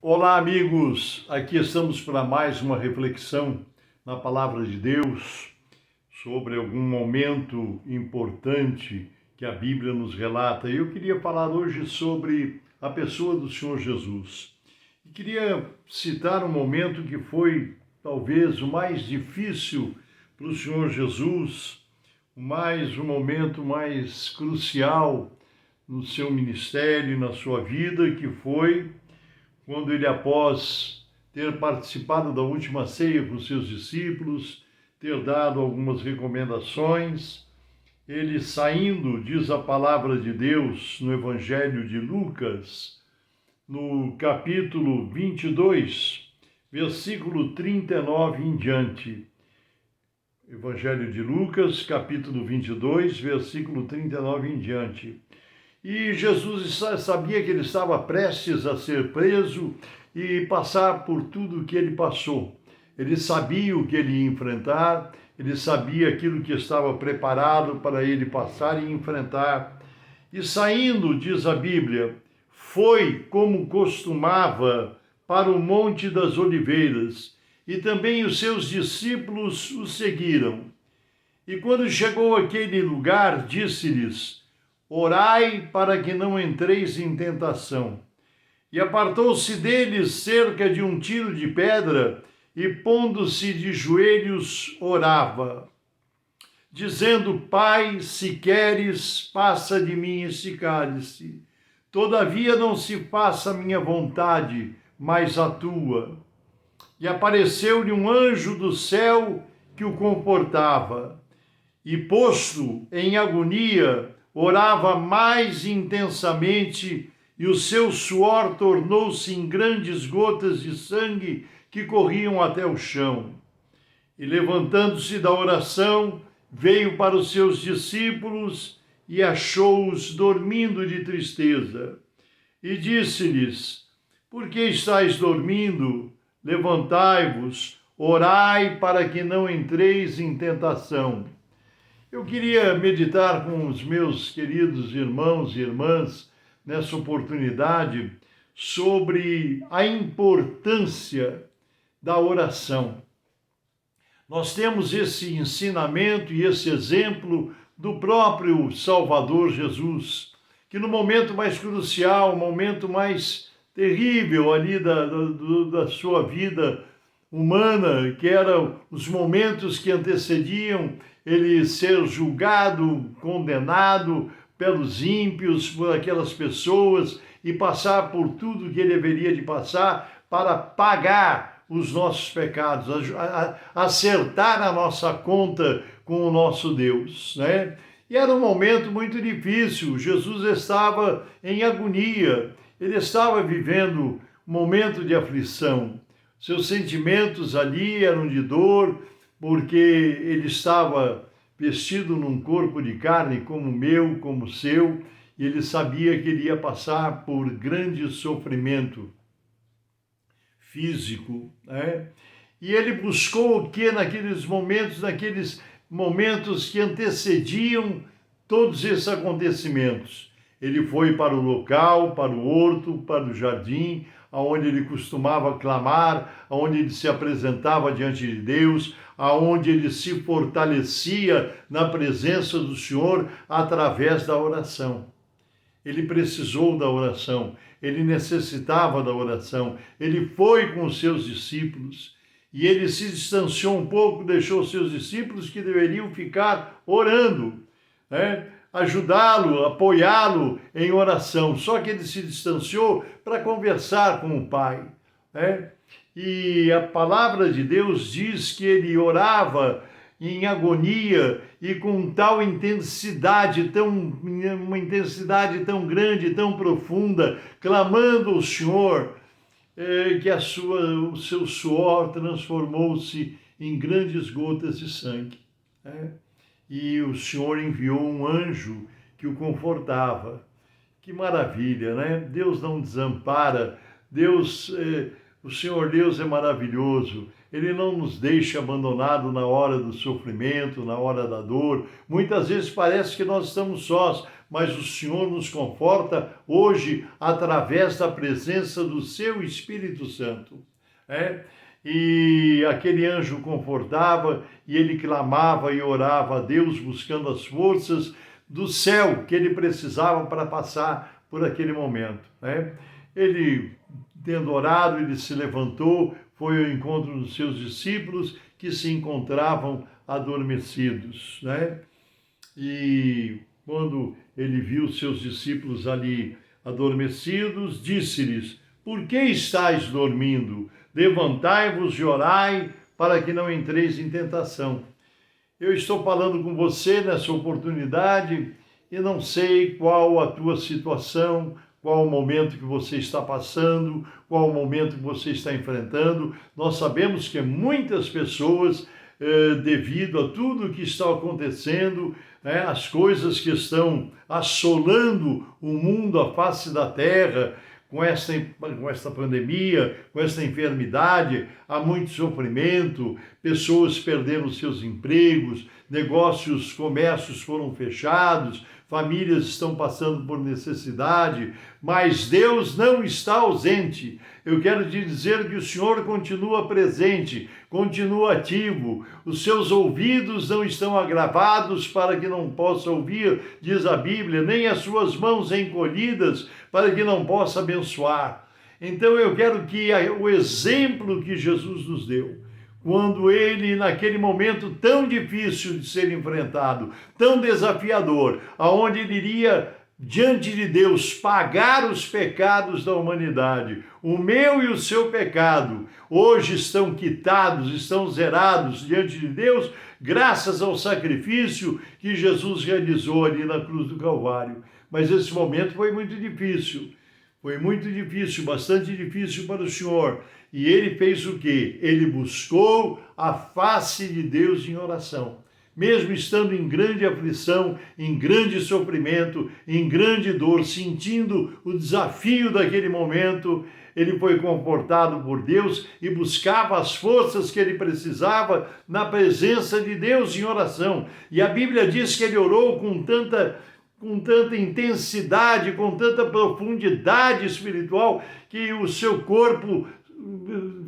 Olá, amigos! Aqui estamos para mais uma reflexão na Palavra de Deus sobre algum momento importante que a Bíblia nos relata. Eu queria falar hoje sobre a pessoa do Senhor Jesus. E queria citar um momento que foi talvez o mais difícil para o Senhor Jesus, um momento mais crucial no seu ministério e na sua vida, que foi quando ele, após ter participado da última ceia com seus discípulos, ter dado algumas recomendações, ele saindo, diz a palavra de Deus no Evangelho de Lucas, no capítulo 22, versículo 39 em diante. Evangelho de Lucas, capítulo 22, versículo 39 em diante. E Jesus sabia que ele estava prestes a ser preso e passar por tudo que ele passou. Ele sabia o que ele ia enfrentar, ele sabia aquilo que estava preparado para ele passar e enfrentar. E saindo, diz a Bíblia, foi como costumava para o Monte das Oliveiras, e também os seus discípulos o seguiram. E quando chegou àquele lugar, disse-lhes: orai para que não entreis em tentação. E apartou-se deles cerca de um tiro de pedra, e pondo-se de joelhos, orava, dizendo: Pai, se queres, passa de mim este cálice. Todavia não se faça a minha vontade, mas a tua. E apareceu-lhe um anjo do céu que o confortava. E posto em agonia, orava mais intensamente, e o seu suor tornou-se em grandes gotas de sangue que corriam até o chão. E levantando-se da oração, veio para os seus discípulos e achou-os dormindo de tristeza. E disse-lhes: por que estáis dormindo? Levantai-vos, orai para que não entreis em tentação. Eu queria meditar com os meus queridos irmãos e irmãs nessa oportunidade sobre a importância da oração. Nós temos esse ensinamento e esse exemplo do próprio Salvador Jesus, que no momento mais crucial, o momento mais terrível ali da sua vida humana, que eram os momentos que antecediam ele ser julgado, condenado pelos ímpios, por aquelas pessoas, e passar por tudo que ele haveria de passar para pagar os nossos pecados, acertar a nossa conta com o nosso Deus, né? E era um momento muito difícil, Jesus estava em agonia, ele estava vivendo um momento de aflição. Seus sentimentos ali eram de dor, porque ele estava vestido num corpo de carne como o meu, como o seu, e ele sabia que ele ia passar por grande sofrimento físico, né? E ele buscou o que naqueles momentos que antecediam todos esses acontecimentos? Ele foi para o local, para o horto, para o jardim, aonde ele costumava clamar, aonde ele se apresentava diante de Deus, aonde ele se fortalecia na presença do Senhor através da oração. Ele precisou da oração, ele necessitava da oração, ele foi com os seus discípulos e ele se distanciou um pouco, deixou os seus discípulos que deveriam ficar orando, né? Ajudá-lo, apoiá-lo em oração. Só que ele se distanciou para conversar com o Pai, né? E a palavra de Deus diz que ele orava em agonia e com tal intensidade, uma intensidade tão grande, tão profunda, clamando ao Senhor, que o seu suor transformou-se em grandes gotas de sangue, né? E o Senhor enviou um anjo que o confortava. Que maravilha, né? Deus não desampara, o Senhor Deus é maravilhoso. Ele não nos deixa abandonado na hora do sofrimento, na hora da dor. Muitas vezes parece que nós estamos sós, mas o Senhor nos conforta hoje através da presença do seu Espírito Santo. E aquele anjo confortava e ele clamava e orava a Deus buscando as forças do céu que ele precisava para passar por aquele momento. Ele, tendo orado, ele se levantou, foi ao encontro dos seus discípulos que se encontravam adormecidos. E quando ele viu seus discípulos ali adormecidos, disse-lhes: por que estáis dormindo? Levantai-vos e orai, para que não entreis em tentação. Eu estou falando com você nessa oportunidade e não sei qual a tua situação, qual o momento que você está passando, qual o momento que você está enfrentando. Nós sabemos que muitas pessoas, devido a tudo que está acontecendo, as coisas que estão assolando o mundo, a face da terra, com esta pandemia, com esta enfermidade, há muito sofrimento, pessoas perderam seus empregos, negócios, comércios foram fechados, famílias estão passando por necessidade, mas Deus não está ausente. Eu quero te dizer que o Senhor continua presente, continua ativo, os seus ouvidos não estão agravados para que não possa ouvir, diz a Bíblia, nem as suas mãos encolhidas para que não possa abençoar. Então eu quero que o exemplo que Jesus nos deu, quando ele, naquele momento tão difícil de ser enfrentado, tão desafiador, aonde ele iria diante de Deus pagar os pecados da humanidade, o meu e o seu pecado, hoje estão quitados, estão zerados diante de Deus, graças ao sacrifício que Jesus realizou ali na cruz do Calvário. Mas esse momento foi muito difícil, bastante difícil para o Senhor. E ele fez o quê? Ele buscou a face de Deus em oração. Mesmo estando em grande aflição, em grande sofrimento, em grande dor, sentindo o desafio daquele momento, ele foi confortado por Deus e buscava as forças que ele precisava na presença de Deus em oração. E a Bíblia diz que ele orou com tanta intensidade, com tanta profundidade espiritual, que o seu corpo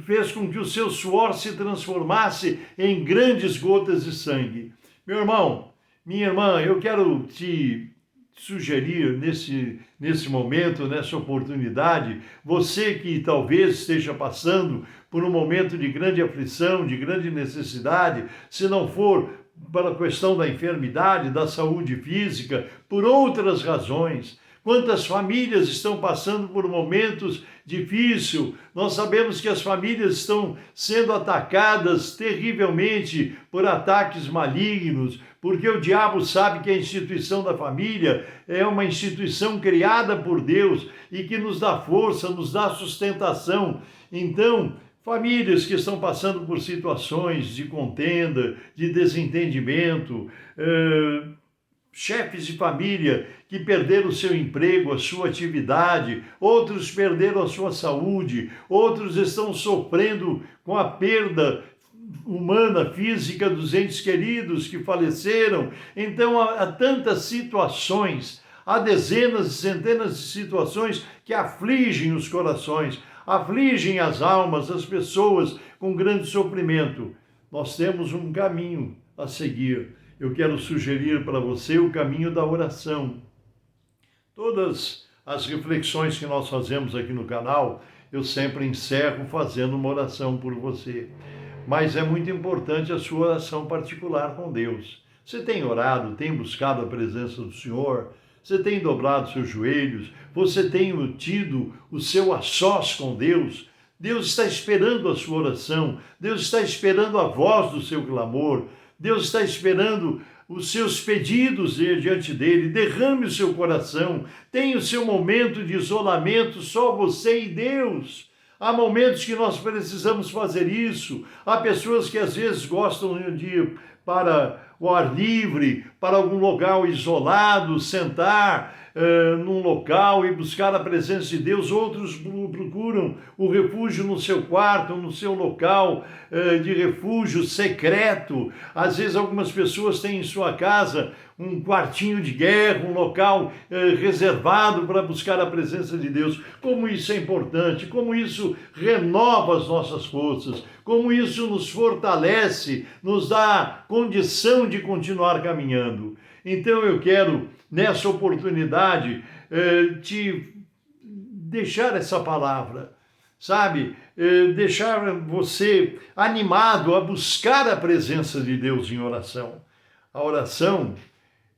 fez com que o seu suor se transformasse em grandes gotas de sangue. Meu irmão, minha irmã, eu quero te sugerir nesse momento, nessa oportunidade, você que talvez esteja passando por um momento de grande aflição, de grande necessidade, se não for para a questão da enfermidade, da saúde física, por outras razões. Quantas famílias estão passando por momentos difíceis? Nós sabemos que as famílias estão sendo atacadas terrivelmente por ataques malignos, porque o diabo sabe que a instituição da família é uma instituição criada por Deus e que nos dá força, nos dá sustentação. Então, famílias que estão passando por situações de contenda, de desentendimento, chefes de família que perderam o seu emprego, a sua atividade, outros perderam a sua saúde, outros estão sofrendo com a perda humana, física dos entes queridos que faleceram. Então há tantas situações, há dezenas e centenas de situações que afligem os corações, afligem as almas, as pessoas com grande sofrimento. Nós temos um caminho a seguir. Eu quero sugerir para você o caminho da oração. Todas as reflexões que nós fazemos aqui no canal, eu sempre encerro fazendo uma oração por você. Mas é muito importante a sua oração particular com Deus. Você tem orado, tem buscado a presença do Senhor? Você tem dobrado seus joelhos? Você tem tido o seu a sós com Deus? Deus está esperando a sua oração. Deus está esperando a voz do seu clamor. Deus está esperando os seus pedidos diante dele. Derrame o seu coração. Tenha o seu momento de isolamento, só você e Deus. Há momentos que nós precisamos fazer isso. Há pessoas que às vezes gostam de ir para o ar livre, para algum lugar isolado, sentar, num local e buscar a presença de Deus, outros procuram o refúgio no seu quarto, no seu local de refúgio secreto. Às vezes algumas pessoas têm em sua casa um quartinho de guerra, um local reservado para buscar a presença de Deus. Como isso é importante, como isso renova as nossas forças, como isso nos fortalece, nos dá condição de continuar caminhando. Então eu quero, nessa oportunidade, te deixar essa palavra, sabe? Deixar você animado a buscar a presença de Deus em oração. A oração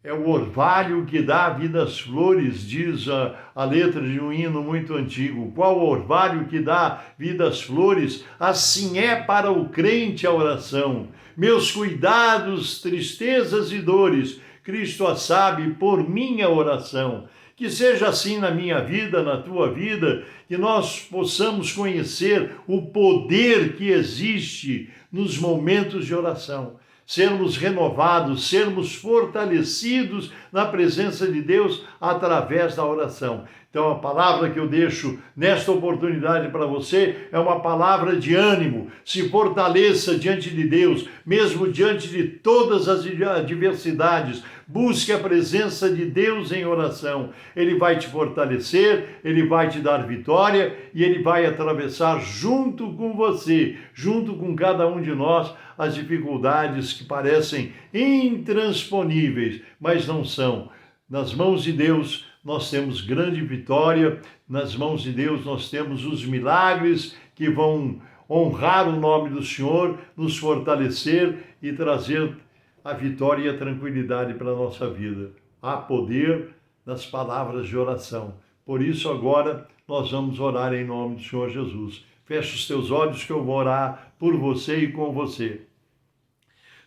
é o orvalho que dá vida às flores, diz a letra de um hino muito antigo. Qual orvalho que dá vida às flores? Assim é para o crente a oração. Meus cuidados, tristezas e dores, Cristo a sabe por minha oração. Que seja assim na minha vida, na tua vida, que nós possamos conhecer o poder que existe nos momentos de oração. Sermos renovados, sermos fortalecidos na presença de Deus através da oração. Então, a palavra que eu deixo nesta oportunidade para você é uma palavra de ânimo. Se fortaleça diante de Deus, mesmo diante de todas as adversidades. Busque a presença de Deus em oração. Ele vai te fortalecer, ele vai te dar vitória e ele vai atravessar junto com você, junto com cada um de nós, as dificuldades que parecem intransponíveis, mas não são. Nas mãos de Deus nós temos grande vitória, nas mãos de Deus nós temos os milagres que vão honrar o nome do Senhor, nos fortalecer e trazer a vitória e a tranquilidade para a nossa vida. Há poder nas palavras de oração. Por isso agora nós vamos orar em nome do Senhor Jesus. Feche os teus olhos que eu vou orar por você e com você.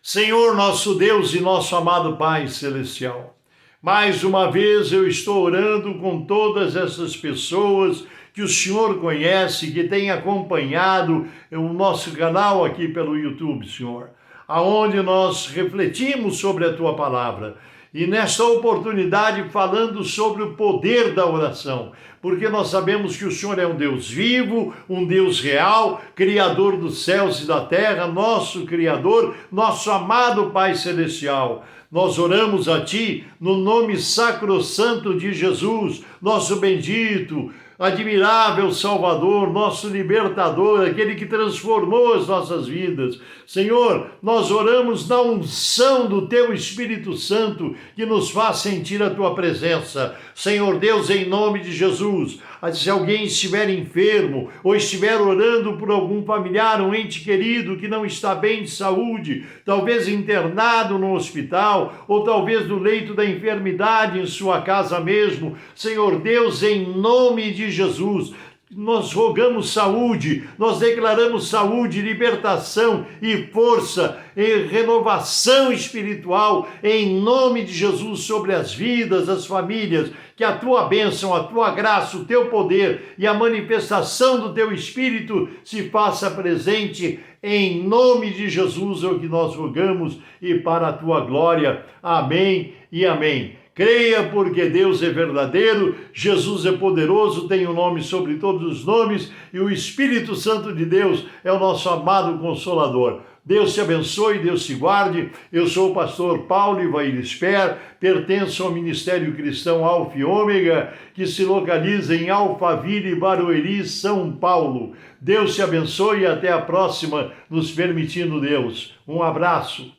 Senhor, nosso Deus e nosso amado Pai Celestial, mais uma vez eu estou orando com todas essas pessoas que o Senhor conhece, que tem acompanhado o nosso canal aqui pelo YouTube, Senhor, aonde nós refletimos sobre a Tua palavra. E nesta oportunidade falando sobre o poder da oração, porque nós sabemos que o Senhor é um Deus vivo, um Deus real, Criador dos céus e da terra, nosso Criador, nosso amado Pai Celestial. Nós oramos a Ti no nome sacrossanto de Jesus, nosso bendito, admirável Salvador, nosso libertador, aquele que transformou as nossas vidas. Senhor, nós oramos na unção do Teu Espírito Santo que nos faz sentir a Tua presença. Senhor Deus, em nome de Jesus, se alguém estiver enfermo ou estiver orando por algum familiar, um ente querido que não está bem de saúde, talvez internado no hospital ou talvez no leito da enfermidade em sua casa mesmo, Senhor Deus, em nome de Jesus, nós rogamos saúde, nós declaramos saúde, libertação e força e renovação espiritual em nome de Jesus sobre as vidas, as famílias, que a Tua bênção, a Tua graça, o Teu poder e a manifestação do Teu Espírito se faça presente em nome de Jesus, é o que nós rogamos e para a Tua glória. Amém e amém. Creia porque Deus é verdadeiro, Jesus é poderoso, tem um nome sobre todos os nomes e o Espírito Santo de Deus é o nosso amado Consolador. Deus te abençoe, Deus te guarde. Eu sou o pastor Paulo Ivair Esper, pertenço ao Ministério Cristão Alfa e Ômega, que se localiza em Alphaville, Barueri, São Paulo. Deus te abençoe e até a próxima, nos permitindo Deus. Um abraço.